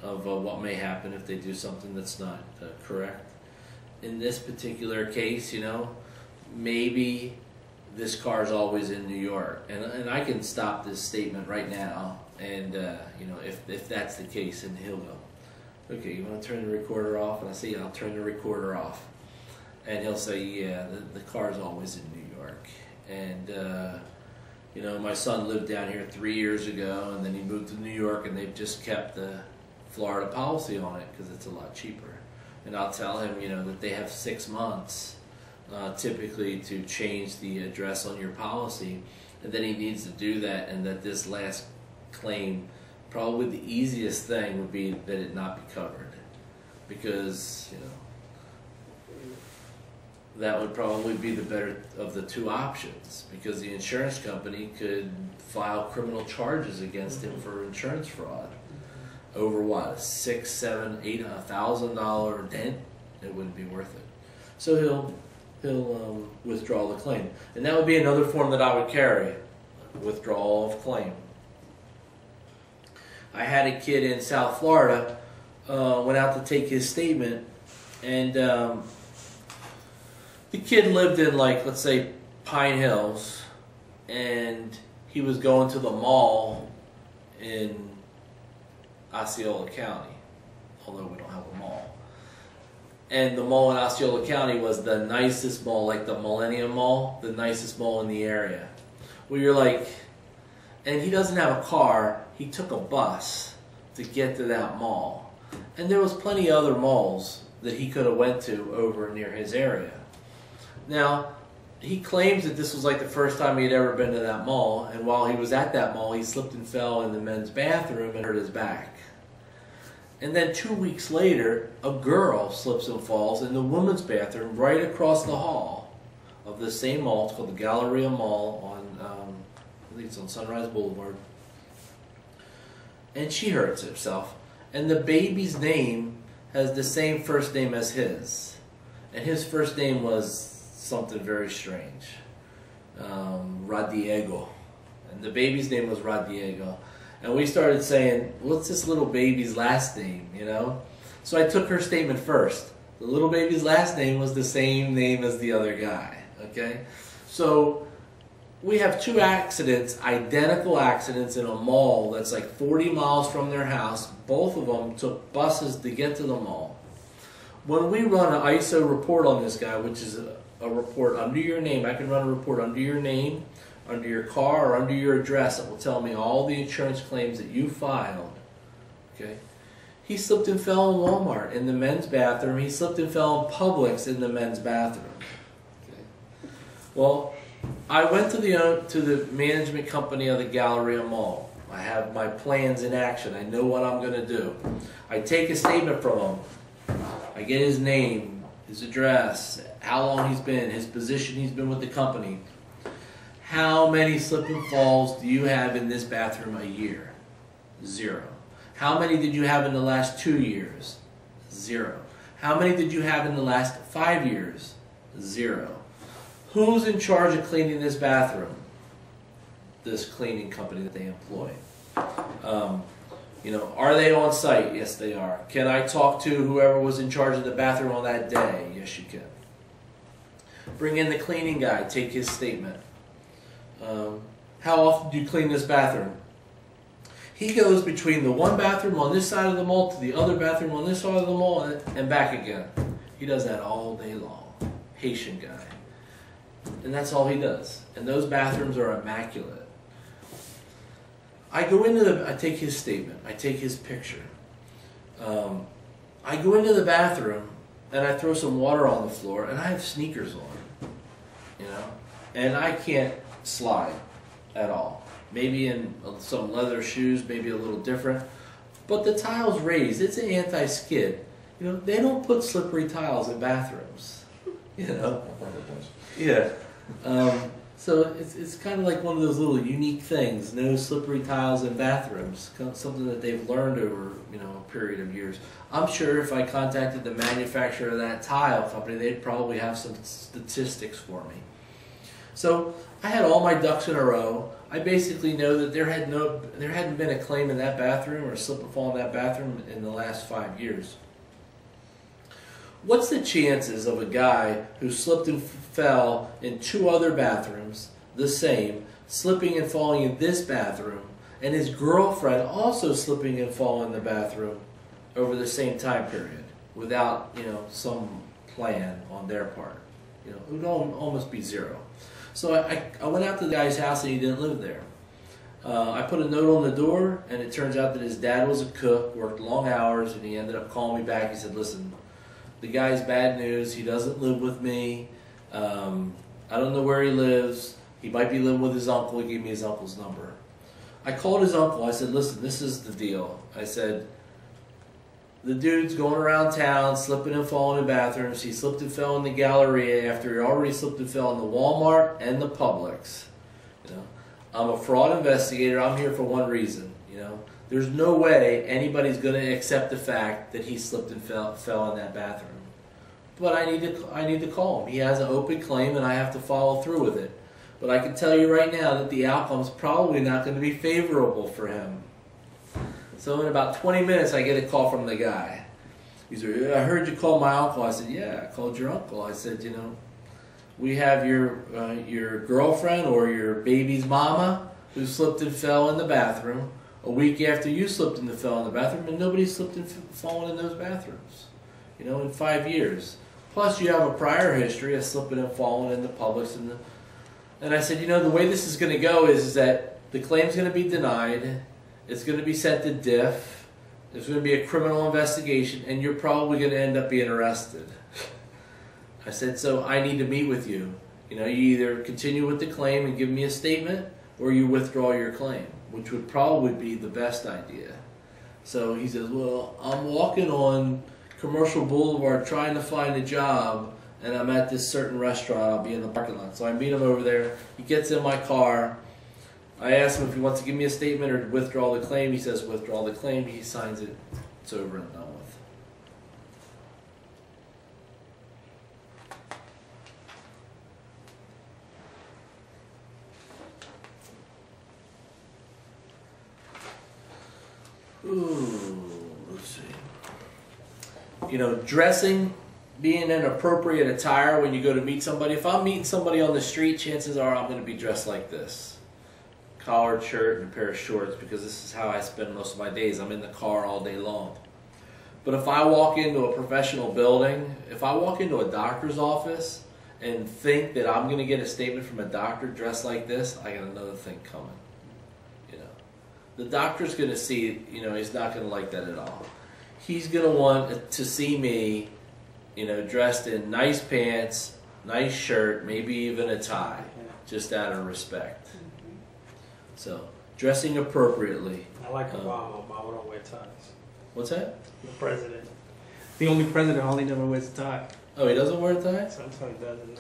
of what may happen if they do something that's not correct. In this particular case, maybe this car is always in New York, and I can stop this statement right now, and if that's the case, and he'll go, okay, you want to turn the recorder off? And I say, yeah, I'll turn the recorder off. And he'll say, yeah, the car's always in New York. And, my son lived down here 3 years ago, and then he moved to New York, and they've just kept the Florida policy on it because it's a lot cheaper. and I'll tell him, that they have 6 months typically to change the address on your policy, and then he needs to do that, and that this last claim, probably the easiest thing would be that it not be covered, because that would probably be the better of the two options, because the insurance company could file criminal charges against him for insurance fraud over what, $6, $7, $8, $1,000 dent. It wouldn't be worth it. So he'll withdraw the claim, and that would be another form that I would carry: withdrawal of claim. I had a kid in South Florida, went out to take his statement, and the kid lived in, like, let's say Pine Hills, and he was going to the mall in Osceola County, although we don't have a mall. And the mall in Osceola County was the nicest mall, like the Millennium Mall, the nicest mall in the area. Well, you're like, and he doesn't have a car, he took a bus to get to that mall. And there was plenty of other malls that he could have went to over near his area. Now, he claims that this was like the first time he had ever been to that mall, and while he was at that mall, he slipped and fell in the men's bathroom and hurt his back. And then 2 weeks later, a girl slips and falls in the women's bathroom right across the hall of the same mall. It's called the Galleria Mall on, I think it's on Sunrise Boulevard. And she hurts herself. And the baby's name has the same first name as his. And his first name was something very strange. Rodiego. And the baby's name was Rodiego. And we started saying, what's this little baby's last name, So I took her statement first. The little baby's last name was the same name as the other guy, okay? So we have 2 accidents, identical accidents in a mall that's like 40 miles from their house. Both of them took buses to get to the mall. When we run an ISO report on this guy, which is a report under your name, I can run a report under your name, under your car, or under your address that will tell me all the insurance claims that you filed. Okay? He slipped and fell in Walmart in the men's bathroom. He slipped and fell in Publix in the men's bathroom. Okay? Well, I went to the management company of the Galleria Mall. I have my plans in action. I know what I'm going to do. I take a statement from him. I get his name, his address, how long he's been, his position he's been with the company. How many slip and falls do you have in this bathroom a year? 0. How many did you have in the last 2 years? 0. How many did you have in the last 5 years? 0. Who's in charge of cleaning this bathroom? This cleaning company that they employ. Are they on site? Yes, they are. Can I talk to whoever was in charge of the bathroom on that day? Yes, you can. Bring in the cleaning guy, take his statement. How often do you clean this bathroom? He goes between the one bathroom on this side of the mall to the other bathroom on this side of the mall and back again. He does that all day long. Haitian guy. And that's all he does. And those bathrooms are immaculate. I take his statement. I take his picture. I go into the bathroom and I throw some water on the floor and I have sneakers on. And I can't slide at all. Maybe in some leather shoes, maybe a little different. But the tile's raised. It's an anti-skid. They don't put slippery tiles in bathrooms. Yeah. So it's kind of like one of those little unique things. No slippery tiles in bathrooms. Something that they've learned over a period of years. I'm sure if I contacted the manufacturer of that tile company, they'd probably have some statistics for me. So I had all my ducks in a row. I basically know that there hadn't been a claim in that bathroom or a slip and fall in that bathroom in the last 5 years. What's the chances of a guy who slipped and fell in 2 other bathrooms, the same, slipping and falling in this bathroom, and his girlfriend also slipping and falling in the bathroom over the same time period without, some plan on their part? It would almost be 0. So I went out to the guy's house and he didn't live there. I put a note on the door, and it turns out that his dad was a cook, worked long hours, and he ended up calling me back. He said, listen, the guy's bad news. He doesn't live with me. I don't know where he lives. He might be living with his uncle. He gave me his uncle's number. I called his uncle. I said, listen, this is the deal. I said, the dude's going around town, slipping and falling in bathrooms. He slipped and fell in the Galleria after he already slipped and fell in the Walmart and the Publix. You know, I'm a fraud investigator. I'm here for one reason. You know, there's no way anybody's going to accept the fact that he slipped and fell in that bathroom. But I need to call him. He has an open claim, and I have to follow through with it. But I can tell you right now that the outcome's probably not going to be favorable for him. So in about 20 minutes, I get a call from the guy. He said, I heard you call my uncle. I said, yeah, I called your uncle. I said, you know, we have your girlfriend or your baby's mama who slipped and fell in the bathroom a week after you slipped and fell in the bathroom, and nobody slipped and fallen in those bathrooms, you know, in 5 years. Plus, you have a prior history of slipping and falling in the Publix. And I said, you know, the way this is going to go is that the claim's going to be denied. It's going to be sent to diff. There's going to be a criminal investigation, and you're probably going to end up being arrested. I said, so I need to meet with you. You know, you either continue with the claim and give me a statement, or you withdraw your claim, which would probably be the best idea. So he says, well, I'm walking on Commercial Boulevard trying to find a job, and I'm at this certain restaurant. I'll be in the parking lot. So I meet him over there. He gets in my car. I ask him if he wants to give me a statement or to withdraw the claim. He says withdraw the claim. He signs it. It's over and done with. Ooh, let's see. You know, dressing, being in appropriate attire when you go to meet somebody. If I'm meeting somebody on the street, chances are I'm going to be dressed like this. Collared shirt and a pair of shorts, because this is how I spend most of my days. I'm in the car all day long. But if I walk into a professional building, if I walk into a doctor's office and think that I'm going to get a statement from a doctor dressed like this, I got another thing coming. You know, the doctor's going to see, you know, he's not going to like that at all. He's going to want to see me, you know, dressed in nice pants, nice shirt, maybe even a tie, just out of respect. So, dressing appropriately. I like Obama. Obama don't wear ties. What's that? The president. The only president only never wears a tie. Oh, he doesn't wear a tie? Sometimes he doesn't.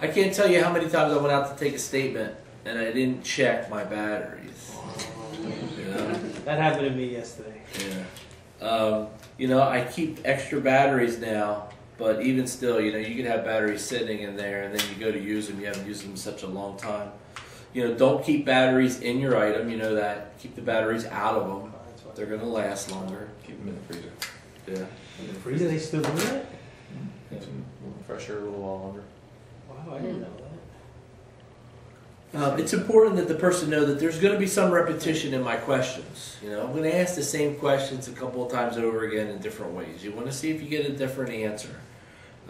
I can't tell you how many times I went out to take a statement and I didn't check my batteries. You know? That happened to me yesterday. Yeah. You know, I keep extra batteries now, but even still, you know, you can have batteries sitting in there and then you go to use them, you haven't used them in such a long time. You know, don't keep batteries in your item, you know that. Keep the batteries out of them. They're going to last longer. Keep them in the freezer. Yeah. In the freezer, they still do that? Keeps them fresher a little while longer. Wow, I didn't know that. It's important that the person know that there's going to be some repetition in my questions. You know, I'm going to ask the same questions a couple of times over again in different ways. You want to see if you get a different answer.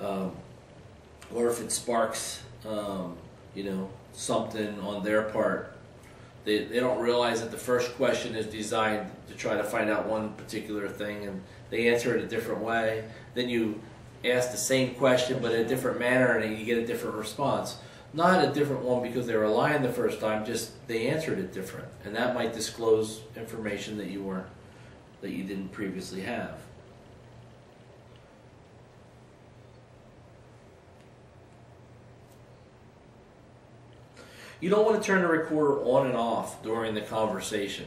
Or if it sparks, you know, something on their part. They don't realize that the first question is designed to try to find out one particular thing, and they answer it a different way. Then you ask the same question but in a different manner, and you get a different response. Not a different one because they were lying the first time, just they answered it different, and that might disclose information that you didn't previously have. You don't want to turn the recorder on and off during the conversation.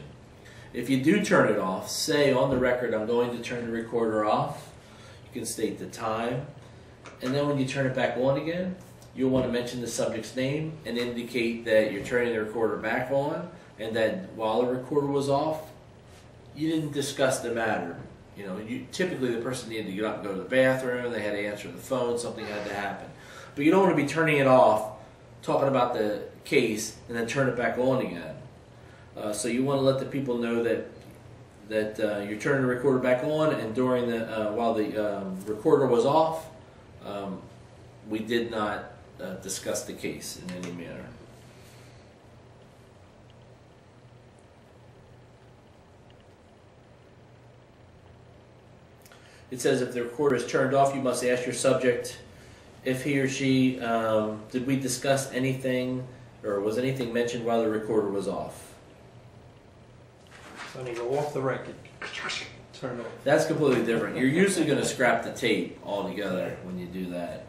If you do turn it off, say on the record, I'm going to turn the recorder off. You can state the time. And then when you turn it back on again, you'll want to mention the subject's name and indicate that you're turning the recorder back on and that while the recorder was off, you didn't discuss the matter. You know, typically the person needed to get up and go to the bathroom, they had to answer the phone, something had to happen. But you don't want to be turning it off, talking about the case, and then turn it back on again. So you want to let the people know that you're turning the recorder back on, and during the while the recorder was off, we did not discuss the case in any manner. it says if the recorder is turned off, you must ask your subject if he or she, did we discuss anything or was anything mentioned while the recorder was off? So they go off the record, turn off. That's completely different. You're usually going to scrap the tape altogether when you do that.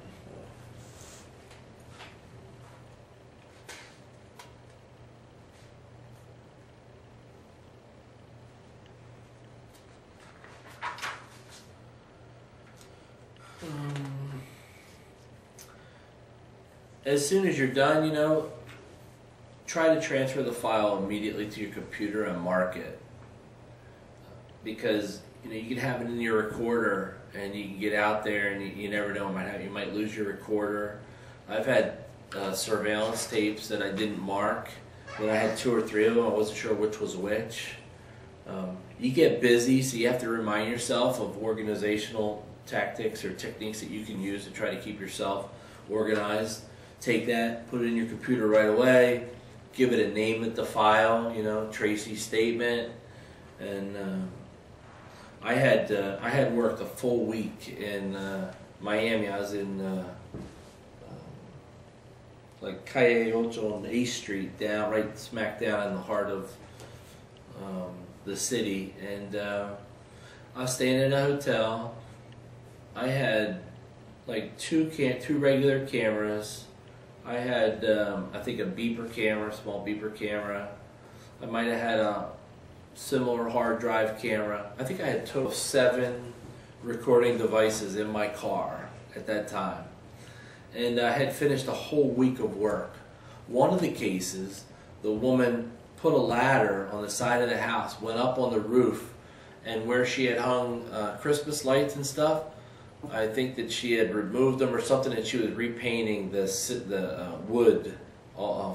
As soon as you're done, you know, try to transfer the file immediately to your computer and mark it. Because, you know, you can have it in your recorder and you can get out there and you never know, you might lose your recorder. I've had surveillance tapes that I didn't mark. When I had 2 or 3 of them, I wasn't sure which was which. You get busy, so you have to remind yourself of organizational tactics or techniques that you can use to try to keep yourself organized. Take that, put it in your computer right away, give it a name at the file, you know, Tracy's statement. And I had worked a full week in Miami. I was in like Calle Ocho on 8th Street, down right smack down in the heart of the city, and I was staying in a hotel. I had like two regular cameras. I had I think a beeper camera, small beeper camera. I might have had a similar hard drive camera. I think I had a total of 7 recording devices in my car at that time. And I had finished a whole week of work. One of the cases, the woman put a ladder on the side of the house, went up on the roof, and where she had hung Christmas lights and stuff, I think that she had removed them or something, and she was repainting the wood,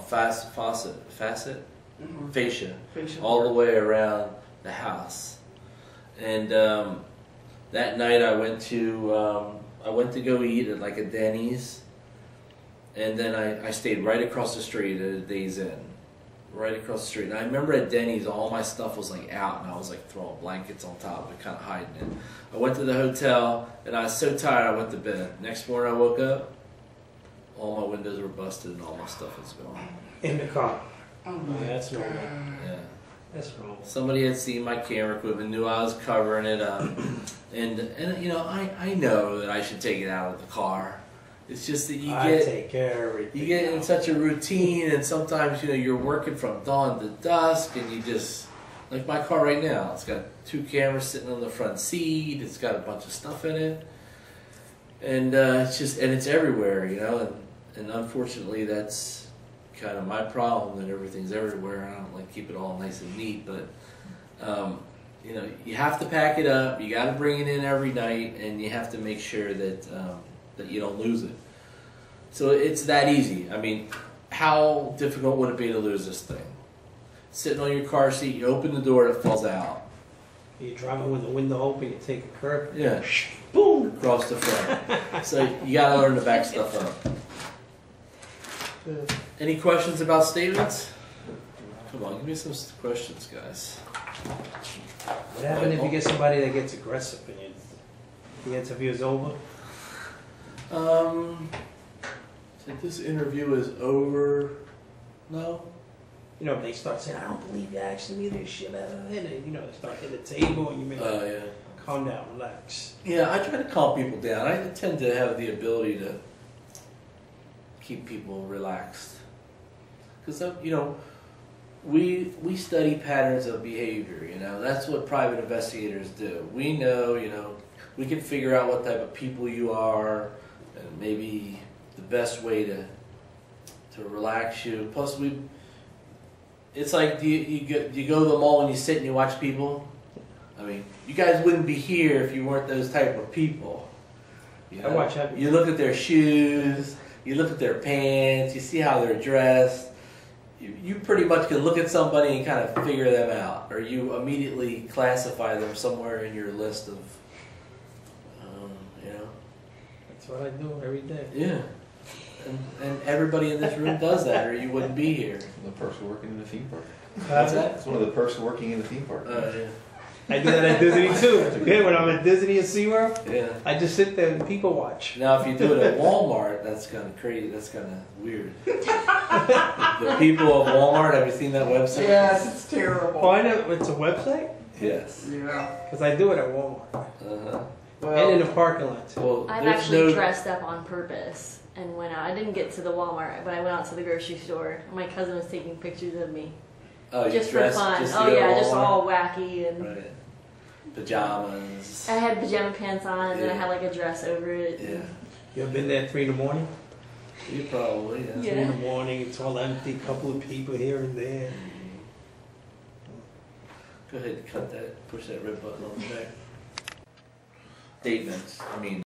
fascia, all the way around the house. And that night I went to go eat at like a Denny's, and then I stayed right across the street at a Days Inn, right across the street. And I remember at Denny's all my stuff was like out, and I was like throwing blankets on top of it, kind of hiding it. I went to the hotel, and I was so tired I went to bed. Next morning I woke up, all my windows were busted and all my stuff was gone. In the car. Oh Yeah, that's normal. Yeah. That's normal. Somebody had seen my camera equipment, knew I was covering it up, and you know, I know that I should take it out of the car. It's just that I take care of everything. you get in such a routine, and sometimes, you know, you're working from dawn to dusk, and you just, like my car right now, it's got 2 cameras sitting on the front seat, it's got a bunch of stuff in it, and it's everywhere, you know, and unfortunately that's kind of my problem, that everything's everywhere. I don't like to keep it all nice and neat, but you know, you have to pack it up, you got to bring it in every night, and you have to make sure that that you don't lose it. So it's that easy. I mean, how difficult would it be to lose this thing? Sitting on your car seat, you open the door, it falls out. You're driving with the window open, you take a curve. Yeah, Boom! across the front. So you got to learn to back stuff up. Any questions about statements? Come on, give me some questions, guys. What happens if you get somebody that gets aggressive and the interview is over? So this interview is over. No? You know, they start saying, I don't believe you asked me this shit. And you know, they start hitting the table and you make Yeah. calm down, relax. Yeah, I try to calm people down. I tend to have the ability to keep people relaxed. Because, you know, we study patterns of behavior, you know. That's what private investigators do. We know, you know, we can figure out what type of people you are, and maybe the best way to relax you. Plus, it's like, do you go to the mall and you sit and you watch people? I mean, you guys wouldn't be here if you weren't those type of people. You know? I watch everything. You look at their shoes, you look at their pants, you see how they're dressed. You pretty much can look at somebody and kind of figure them out, or you immediately classify them somewhere in your list of, you know. That's what I do every day. Yeah. And everybody in this room does that, or you wouldn't be here. The person working in the theme park. What's that? It's one of the perks of working in the theme park. Yeah. I do that at Disney too. Yeah, when I'm at Disney and SeaWorld, Yeah. I just sit there and people watch. Now, if you do it at Walmart, that's kind of crazy. That's kind of weird. The people of Walmart, have you seen that website? Yes, it's terrible. Oh, I know. It's a website? Yes. Yeah. Because I do it at Walmart. Uh-huh. And in the parking lot too. Well, I've there's actually no. dressed up on purpose and went out. I didn't get to the Walmart, but I went out to the grocery store. My cousin was taking pictures of me Oh, you just for dressed fun. just to Oh go to yeah, just Walmart? all wacky and. Right. Pajamas. I had pajama pants on, and then I Yeah. had like a dress over it. Yeah. You ever been there at 3 in the morning? You probably. Yeah. 3 in the morning, it's all empty, couple of people here and there. Go ahead and cut that. Push that red button on the back. Statements. I mean.